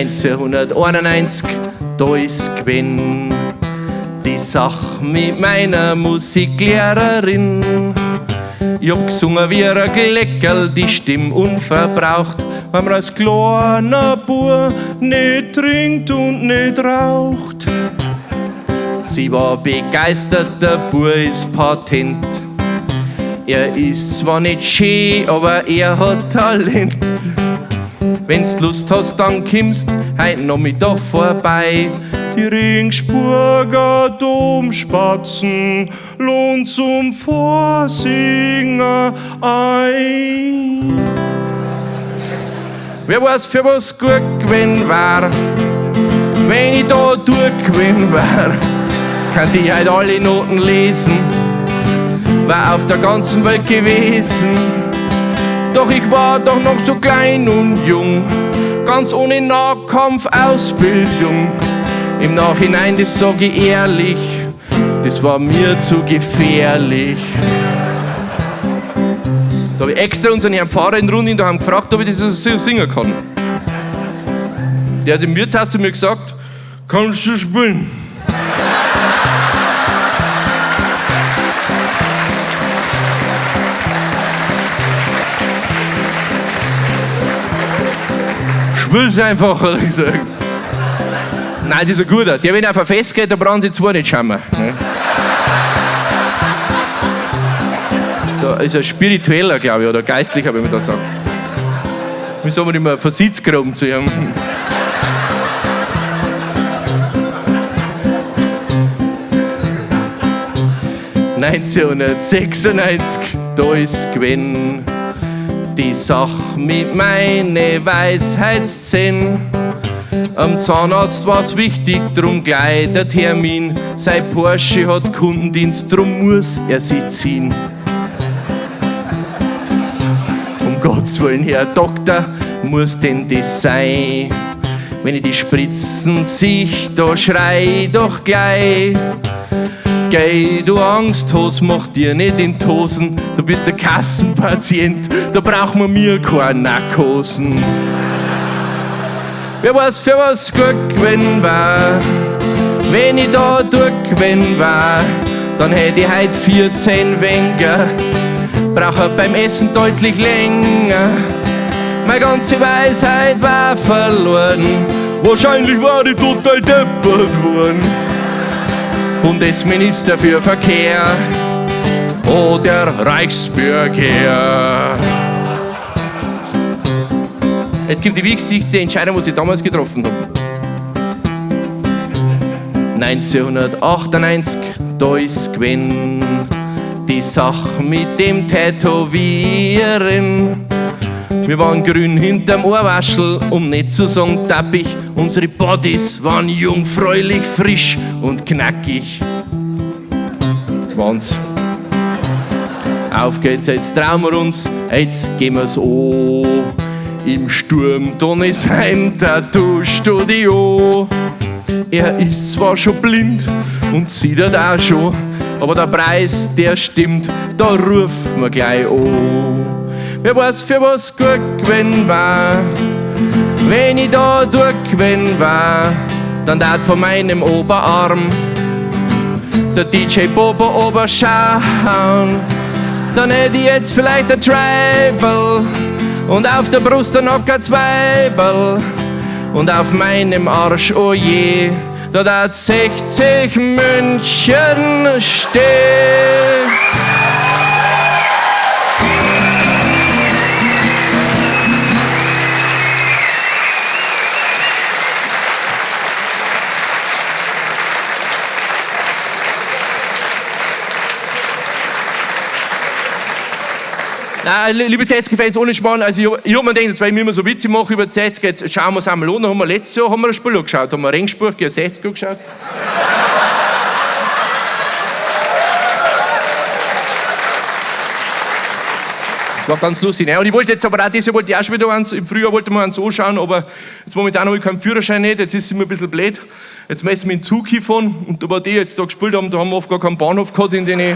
1991, da ist gewesen die Sache mit meiner Musiklehrerin. Ich hab gesungen wie ein Gleckerl, die Stimme unverbraucht, weil man als kleiner Bub nicht trinkt und nicht raucht. Sie war begeistert, der Bub ist Patent. Er ist zwar nicht schön, aber er hat Talent. Wenn's Lust hast, dann kommst heut Nachmittag vorbei. Die Regensburger Domspatzen lohnt zum Vorsingen ein. Wer weiß, für was gut gewesen war, wenn ich da durchgewesen war, kann ich halt alle Noten lesen, war auf der ganzen Welt gewesen. Doch ich war doch noch so klein und jung, ganz ohne Nahkampfausbildung. Im Nachhinein, das sag ich ehrlich, das war mir zu gefährlich. Da hab ich extra unseren Herrn Pfarrer in Rundin daheim gefragt, ob ich das so singen kann. Der hat im Wirtshaus zu mir gesagt, kannst du spielen? Spiel's einfach, hat er gesagt. Nein, das ist ein guter. Der, wenn er auf ein Fest geht, da brauchen sie zwar nicht schauen. Da ist ein spiritueller, glaube ich, oder geistlicher, wenn man das sagt. Wie sagen wir immer, Versitzgraben zu ihm. (1996), da ist gewesen die Sache mit meinen Weisheitszähnen. Am Zahnarzt war's wichtig, drum gleich der Termin. Sein Porsche hat Kundendienst, drum muss er sie ziehen. Um Gottes Willen, Herr Doktor, muss denn das sein? Wenn ich die Spritzen sieh, da schrei doch gleich. Geh, du Angsthose, mach dir nicht in die Hosen. Du bist der Kassenpatient, da braucht man mir keine Narkosen. Wer weiß, für was gut gewesen war, wenn ich da durchgewesen war, dann hätte ich heut 14 weniger, brauche beim Essen deutlich länger. Meine ganze Weisheit war verloren, wahrscheinlich war ich total deppert worden. Bundesminister für Verkehr oder Reichsbürger. Jetzt kommt die wichtigste Entscheidung, was ich damals getroffen habe. 1998, da ist gewesen die Sache mit dem Tätowieren. Wir waren grün hinterm Ohrwaschel, um nicht zu sagen tappig. Unsere Bodies waren jungfräulich, frisch und knackig. Wahnsinn. Auf geht's, jetzt trauen wir uns, jetzt gehen wir's an. Im Sturm, dann ist ein Tattoo-Studio. Er ist zwar schon blind und sieht das auch schon, aber der Preis, der stimmt, da rufen wir gleich an. Wer weiß, für was gut gewesen war, wenn ich da durchgewesen war, dann tat von meinem Oberarm der DJ Bobo oberschauen. Dann hätte ich jetzt vielleicht ein Tribal und auf der Brust ein Ockerzweibel und auf meinem Arsch, oh je, da tat 60 München stehen. Nein, liebe ZSG-Fans, ohne Schmarrn, also ich hab mir gedacht, weil ich mir immer so Witze mache über ZSG, jetzt schauen wir es einmal an. Dann haben wir letztes Jahr ein Spiel angeschaut, haben wir Regensburg gegen 60 angeschaut. Das war ganz lustig. Ne? Und ich wollte jetzt aber auch, dieses Jahr wollte ich auch schon wieder eins, im Frühjahr wollte man eins anschauen, aber jetzt momentan habe ich keinen Führerschein nicht, jetzt ist es immer ein bisschen blöd. Jetzt müssen wir in den Zug hinfahren und da war die jetzt da gespielt haben, da haben wir oft gar keinen Bahnhof gehabt, in den ich